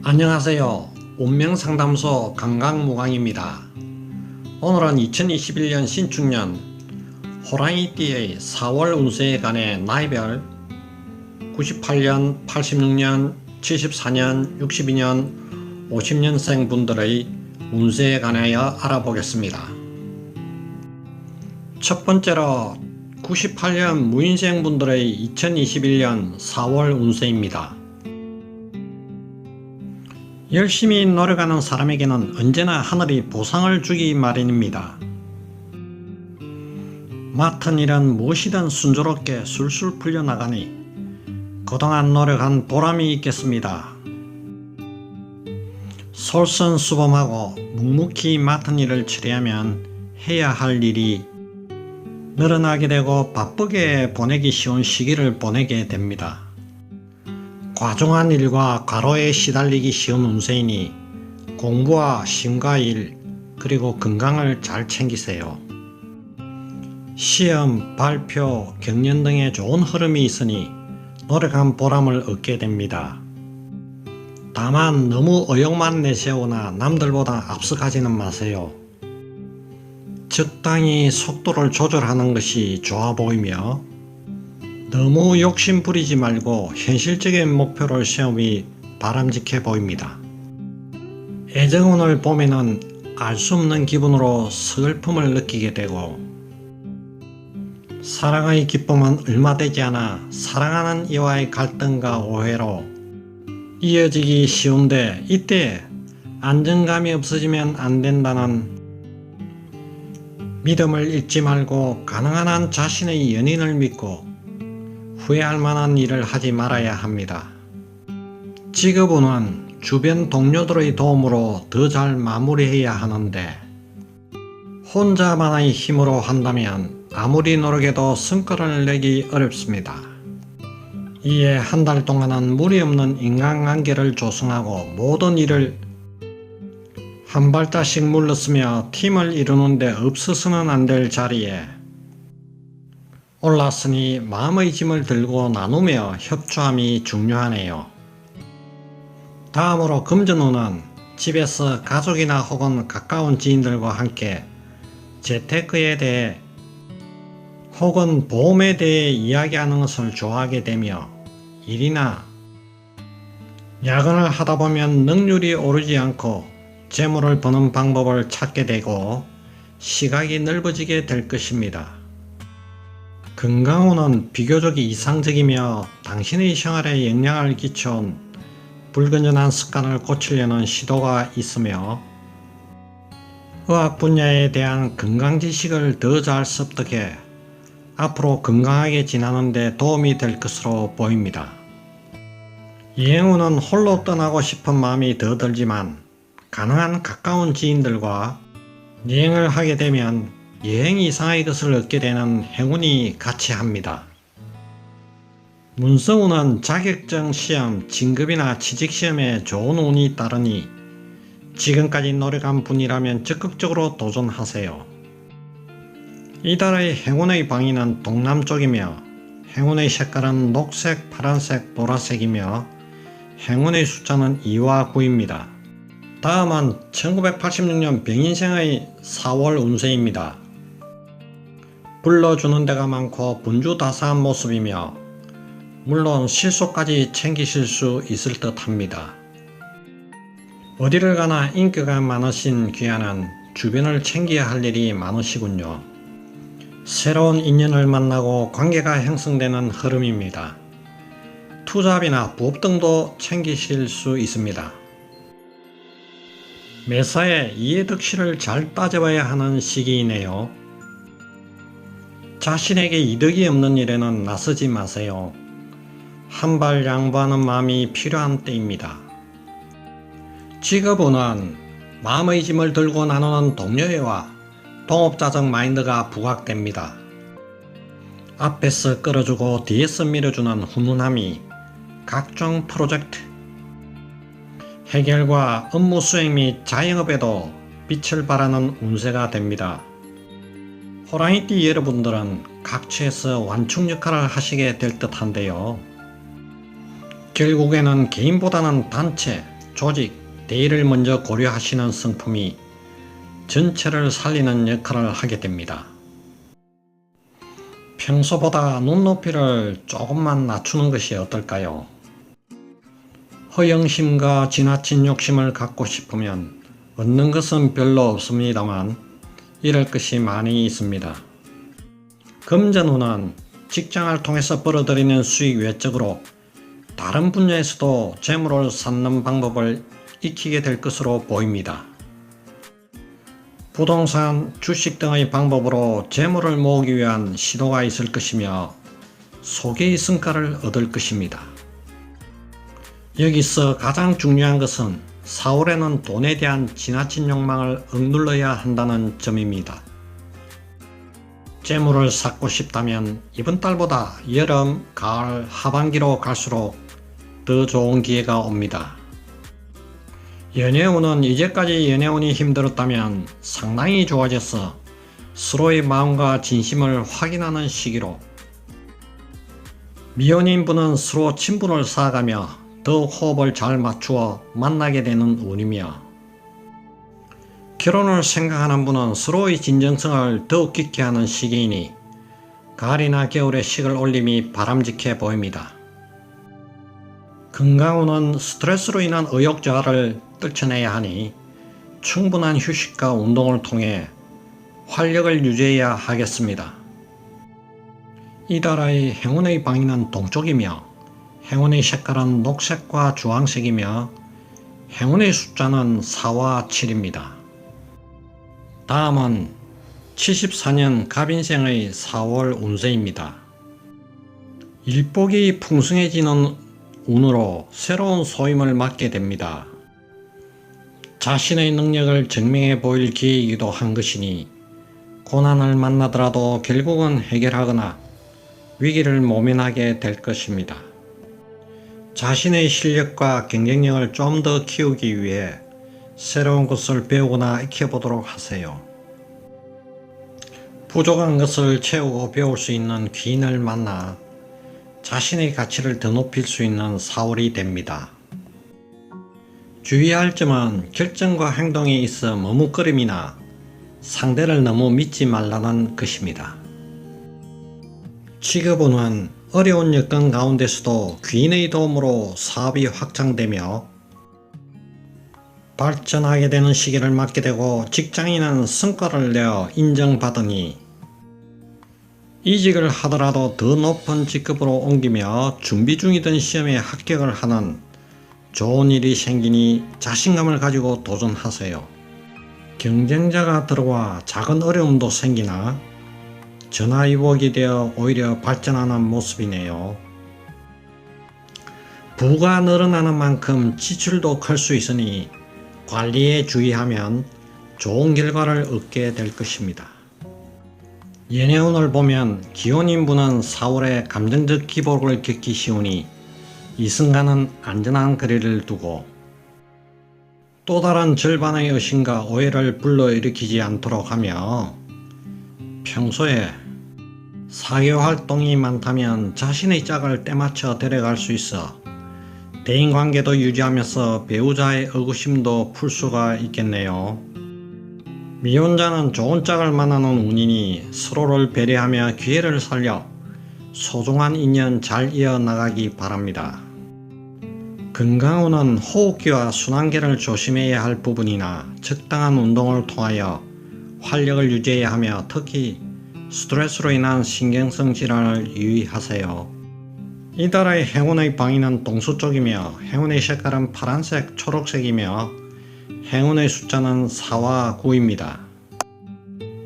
안녕하세요. 운명상담소 강강무강입니다. 오늘은 2021년 신축년 호랑이띠의 4월 운세에 관해 나이별 98년, 86년, 74년, 62년, 50년생 분들의 운세에 관하여 알아보겠습니다. 첫 번째로 98년 무인생 분들의 2021년 4월 운세입니다. 열심히 노력하는 사람에게는 언제나 하늘이 보상을 주기 마련입니다. 맡은 일은 무엇이든 순조롭게 술술 풀려나가니 그동안 노력한 보람이 있겠습니다. 솔선수범하고 묵묵히 맡은 일을 처리하면 해야 할 일이 늘어나게 되고 바쁘게 보내기 쉬운 시기를 보내게 됩니다. 과중한 일과 과로에 시달리기 쉬운 운세이니 공부와 심과일 그리고 건강을 잘 챙기세요. 시험, 발표, 경연 등의 좋은 흐름이 있으니 노력한 보람을 얻게 됩니다. 다만 너무 의욕만 내세우거나 남들보다 앞서가지는 마세요. 적당히 속도를 조절하는 것이 좋아 보이며 너무 욕심 부리지 말고 현실적인 목표를 세우기 바람직해 보입니다. 애정운을 보면은 알 수 없는 기분으로 슬픔을 느끼게 되고 사랑의 기쁨은 얼마 되지 않아 사랑하는 이와의 갈등과 오해로 이어지기 쉬운데 이때 안정감이 없어지면 안 된다는 믿음을 잃지 말고 가능한 한 자신의 연인을 믿고 후회할 만한 일을 하지 말아야 합니다. 직업운은 주변 동료들의 도움으로 더 잘 마무리해야 하는데 혼자만의 힘으로 한다면 아무리 노력해도 성과를 내기 어렵습니다. 이에 한 달 동안은 무리 없는 인간관계를 조성하고 모든 일을 한 발자씩 물러서며 팀을 이루는데 없어서는 안 될 자리에 올랐으니 마음의 짐을 들고 나누며 협조함이 중요하네요. 다음으로 금전운은 집에서 가족이나 혹은 가까운 지인들과 함께 재테크에 대해 혹은 보험에 대해 이야기하는 것을 좋아하게 되며 일이나 야근을 하다 보면 능률이 오르지 않고 재물을 버는 방법을 찾게 되고 시각이 넓어지게 될 것입니다. 건강운은 비교적 이상적이며 당신의 생활에 영향을 끼쳐온 불건전한 습관을 고치려는 시도가 있으며 의학 분야에 대한 건강 지식을 더 잘 습득해 앞으로 건강하게 지내는 데 도움이 될 것으로 보입니다. 여행운은 홀로 떠나고 싶은 마음이 더 들지만 가능한 가까운 지인들과 여행을 하게 되면 여행 이상의 것을 얻게 되는 행운이 같이 합니다. 문서운은 자격증 시험, 진급이나 취직시험에 좋은 운이 따르니 지금까지 노력한 분이라면 적극적으로 도전하세요. 이달의 행운의 방위는 동남쪽이며 행운의 색깔은 녹색, 파란색, 보라색이며 행운의 숫자는 2와 9입니다. 다음은 1986년 병인생의 4월 운세입니다. 불러주는 데가 많고 분주다사한 모습이며 물론 실속까지 챙기실 수 있을 듯 합니다. 어디를 가나 인기가 많으신 귀하는 주변을 챙겨야 할 일이 많으시군요. 새로운 인연을 만나고 관계가 형성되는 흐름입니다. 투잡이나 부업 등도 챙기실 수 있습니다. 매사에 이해득실을 잘 따져봐야 하는 시기이네요. 자신에게 이득이 없는 일에는 나서지 마세요. 한 발 양보하는 마음이 필요한 때입니다. 직업운은 마음의 짐을 들고 나누는 동료애와 동업자적 마인드가 부각됩니다. 앞에서 끌어주고 뒤에서 밀어주는 훈훈함이 각종 프로젝트 해결과 업무 수행 및 자영업에도 빛을 발하는 운세가 됩니다. 호랑이띠 여러분들은 각처에서 완충 역할을 하시게 될 듯한데요. 결국에는 개인보다는 단체, 조직, 대의를 먼저 고려하시는 성품이 전체를 살리는 역할을 하게 됩니다. 평소보다 눈높이를 조금만 낮추는 것이 어떨까요? 허영심과 지나친 욕심을 갖고 싶으면 얻는 것은 별로 없습니다만 잃을 것이 많이 있습니다. 금전운은 직장을 통해서 벌어들이는 수익 외적으로 다른 분야에서도 재물을 쌓는 방법을 익히게 될 것으로 보입니다. 부동산, 주식 등의 방법으로 재물을 모으기 위한 시도가 있을 것이며 소개의 성과를 얻을 것입니다. 여기서 가장 중요한 것은 4월에는 돈에 대한 지나친 욕망을 억눌러야 한다는 점입니다. 재물을 쌓고 싶다면 이번 달보다 여름, 가을, 하반기로 갈수록 더 좋은 기회가 옵니다. 연애운은 이제까지 연애운이 힘들었다면 상당히 좋아져서 서로의 마음과 진심을 확인하는 시기로, 미혼인분은 서로 친분을 쌓아가며 더욱 호흡을 잘 맞추어 만나게 되는 운이며, 결혼을 생각하는 분은 서로의 진정성을 더욱 깊게 하는 시기이니 가을이나 겨울에 식을 올림이 바람직해 보입니다. 건강운은 스트레스로 인한 의욕저하를 떨쳐내야 하니 충분한 휴식과 운동을 통해 활력을 유지해야 하겠습니다. 이달의 행운의 방위는 동쪽이며 행운의 색깔은 녹색과 주황색이며 행운의 숫자는 4와 7입니다. 다음은 74년 갑인생의 4월 운세입니다. 일복이 풍성해지는 운으로 새로운 소임을 맡게 됩니다. 자신의 능력을 증명해 보일 기회이기도 한 것이니 고난을 만나더라도 결국은 해결하거나 위기를 모면하게 될 것입니다. 자신의 실력과 경쟁력을 좀 더 키우기 위해 새로운 것을 배우거나 익혀보도록 하세요. 부족한 것을 채우고 배울 수 있는 귀인을 만나 자신의 가치를 더 높일 수 있는 4월이 됩니다. 주의할 점은 결정과 행동에 있어 머뭇거림이나 상대를 너무 믿지 말라는 것입니다. 직업운은 어려운 여건 가운데서도 귀인의 도움으로 사업이 확장되며 발전하게 되는 시기를 맞게 되고, 직장인은 성과를 내어 인정받으니 이직을 하더라도 더 높은 직급으로 옮기며 준비 중이던 시험에 합격을 하는 좋은 일이 생기니 자신감을 가지고 도전하세요. 경쟁자가 들어와 작은 어려움도 생기나 전화위복이 되어 오히려 발전하는 모습이네요. 부가 늘어나는 만큼 지출도 클 수 있으니 관리에 주의하면 좋은 결과를 얻게 될 것입니다. 연애운을 보면 기혼인분은 4월에 감정적 기복을 겪기 쉬우니 이순간은 안전한 거리를 두고 또 다른 절반의 의심과 오해를 불러일으키지 않도록 하며, 평소에 사교활동이 많다면 자신의 짝을 때맞춰 데려갈 수 있어 대인관계도 유지하면서 배우자의 의구심도 풀 수가 있겠네요. 미혼자는 좋은 짝을 만나는 운이니 서로를 배려하며 기회를 살려 소중한 인연 잘 이어나가기 바랍니다. 건강운은 호흡기와 순환계를 조심해야 할 부분이나 적당한 운동을 통하여 활력을 유지해야 하며 특히 스트레스로 인한 신경성 질환을 유의하세요. 이달의 행운의 방위는 동서쪽이며 행운의 색깔은 파란색, 초록색이며 행운의 숫자는 4와 9입니다.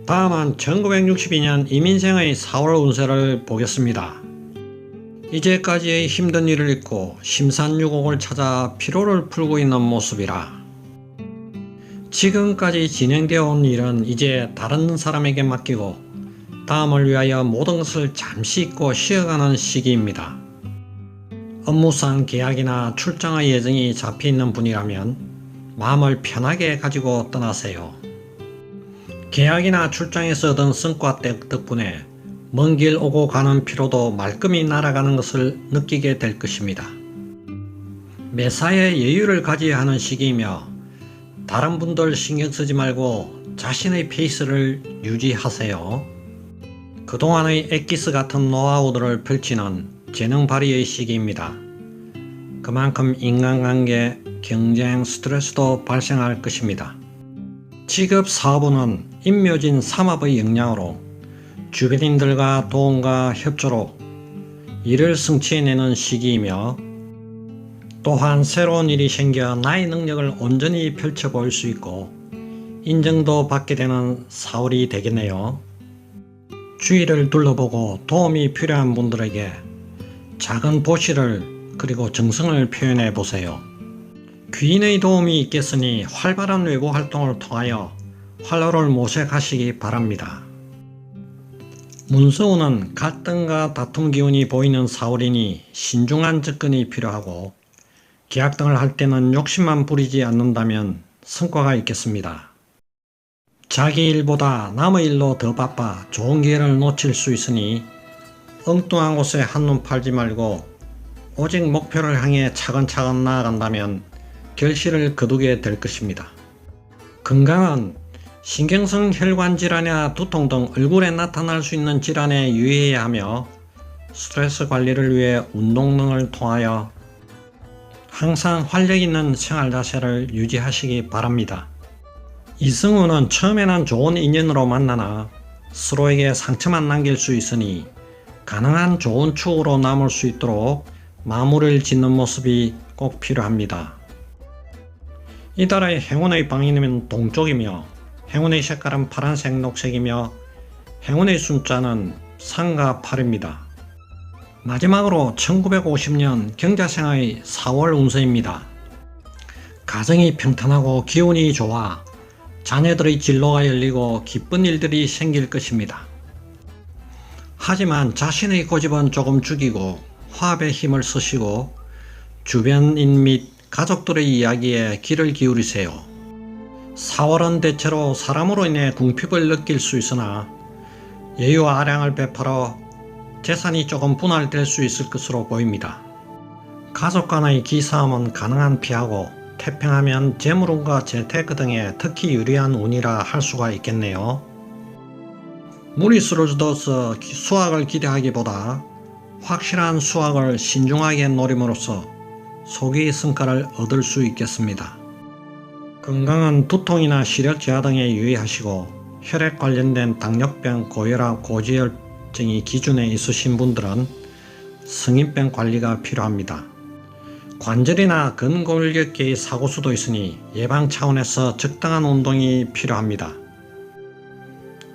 다음은 1962년 이민생의 4월 운세를 보겠습니다. 이제까지의 힘든 일을 잊고 심산유곡을 찾아 피로를 풀고 있는 모습이라 지금까지 진행되어 온 일은 이제 다른 사람에게 맡기고 다음을 위하여 모든 것을 잠시 잊고 쉬어가는 시기입니다. 업무상 계약이나 출장의 예정이 잡혀있는 분이라면 마음을 편하게 가지고 떠나세요. 계약이나 출장에서 얻은 성과 덕분에 먼 길 오고 가는 피로도 말끔히 날아가는 것을 느끼게 될 것입니다. 매사에 여유를 가져야 하는 시기이며 다른 분들 신경 쓰지 말고 자신의 페이스를 유지하세요. 그동안의 엑기스 같은 노하우들을 펼치는 재능 발휘의 시기입니다. 그만큼 인간관계, 경쟁, 스트레스도 발생할 것입니다. 직업 사업은 임묘진 삼합의 영향으로 주변인들과 도움과 협조로 일을 성취해내는 시기이며 또한 새로운 일이 생겨 나의 능력을 온전히 펼쳐볼 수 있고 인정도 받게 되는 4월이 되겠네요. 주위를 둘러보고 도움이 필요한 분들에게 작은 보시를 그리고 정성을 표현해 보세요. 귀인의 도움이 있겠으니 활발한 외부 활동을 통하여 활로를 모색하시기 바랍니다. 문서운은 갈등과 다툼 기운이 보이는 4월이니 신중한 접근이 필요하고 계약 등을 할 때는 욕심만 부리지 않는다면 성과가 있겠습니다. 자기 일보다 남의 일로 더 바빠 좋은 기회를 놓칠 수 있으니 엉뚱한 곳에 한눈 팔지 말고 오직 목표를 향해 차근차근 나아간다면 결실을 거두게 될 것입니다. 건강은 신경성 혈관 질환이나 두통 등 얼굴에 나타날 수 있는 질환에 유의해야 하며 스트레스 관리를 위해 운동 등을 통하여 항상 활력 있는 생활 자세를 유지하시기 바랍니다. 이승우는 처음에는 좋은 인연으로 만나나 서로에게 상처만 남길 수 있으니 가능한 좋은 추억으로 남을 수 있도록 마무리를 짓는 모습이 꼭 필요합니다. 이달의 행운의 방향은 동쪽이며 행운의 색깔은 파란색, 녹색이며 행운의 숫자는 3과 8입니다. 마지막으로 1950년 경자생의 4월 운세입니다. 가정이 평탄하고 기운이 좋아 자녀들의 진로가 열리고 기쁜 일들이 생길 것입니다. 하지만 자신의 고집은 조금 죽이고 화합에 힘을 쓰시고 주변인 및 가족들의 이야기에 귀를 기울이세요. 4월은 대체로 사람으로 인해 궁핍을 느낄 수 있으나 여유와 아량을 베풀어 재산이 조금 분할될 수 있을 것으로 보입니다. 가족 간의 기싸움은 가능한 피하고 태평하면 재물운과 재테크 등에 특히 유리한 운이라 할 수가 있겠네요. 무리수를 둬서 수확을 기대하기보다 확실한 수확을 신중하게 노림으로써 소기 성과를 얻을 수 있겠습니다. 건강은 두통이나 시력 저하 등에 유의하시고 혈액 관련된 당뇨병, 고혈압, 고지혈증이 기준에 있으신 분들은 성인병 관리가 필요합니다. 관절이나 근골격계의 사고수도 있으니 예방 차원에서 적당한 운동이 필요합니다.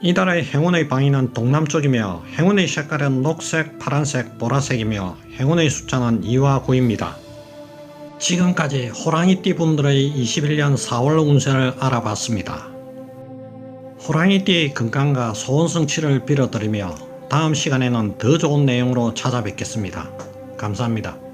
이달의 행운의 방위는 동남쪽이며 행운의 색깔은 녹색, 파란색, 보라색이며 행운의 숫자는 2와 9입니다. 지금까지 호랑이띠 분들의 21년 4월 운세를 알아봤습니다. 호랑이띠의 건강과 소원 성취를 빌어드리며 다음 시간에는 더 좋은 내용으로 찾아뵙겠습니다. 감사합니다.